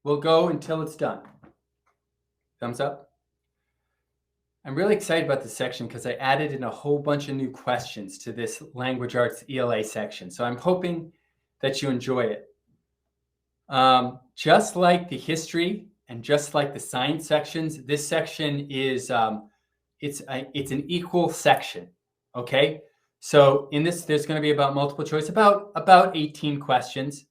will go until it's done. Thumbs up. I'm really excited about this section because I added in a whole bunch of new questions to this language arts ELA section. So I'm hoping that you enjoy it. Just like the history and just like the science sections, this section is it's an equal section. Okay, so in this, there's going to be about multiple choice, about 18 questions.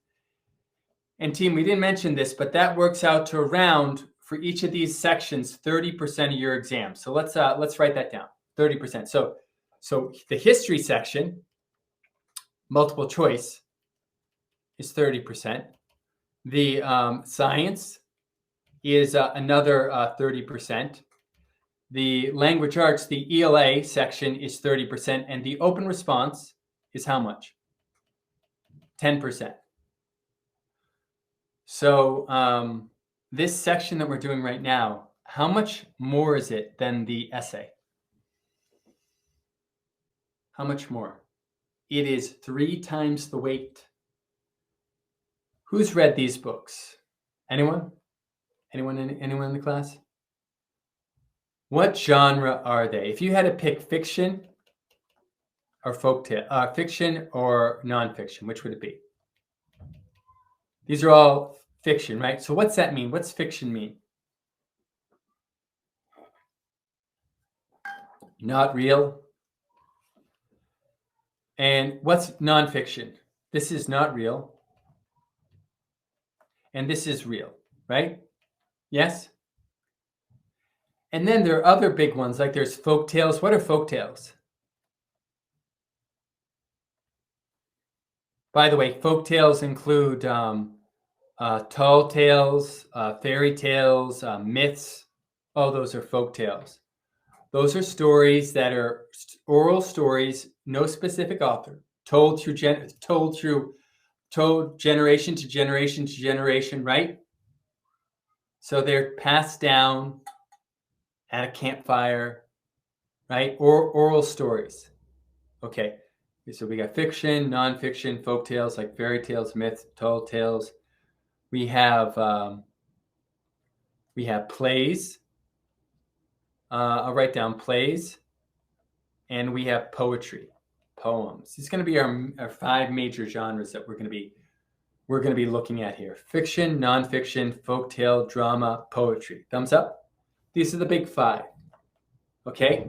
And team, we didn't mention this, but that works out to around, for each of these sections, 30% of your exam. So let's write that down. 30%. So the history section, multiple choice, is 30%. The science is another 30%. The language arts, the ELA section, is 30%, and the open response is how much? 10%. So this section that we're doing right now, how much more is it than the essay? How much more? It is 3 times the weight. Who's read these books? Anyone? Anyone in the class? What genre are they? If you had to pick fiction or folktale, fiction or nonfiction, which would it be? These are all fiction, right? So what's that mean? What's fiction mean? Not real. And what's nonfiction? This is not real. And this is real, right? Yes? And then there are other big ones, like there's folk tales. What are folk tales? By the way, folk tales include tall tales, fairy tales, myths. Oh, those are folk tales. Those are stories that are oral stories, no specific author, told generation to generation to generation, right? So they're passed down at a campfire, right? Or oral stories. Okay, so we got fiction, nonfiction, folk tales like fairy tales, myths, tall tales. We have plays. I'll write down plays, and we have poetry, poems. These are going to be our 5 major genres that we're going to be looking at here: fiction, nonfiction, folktale, drama, poetry. Thumbs up. These are the big 5. Okay.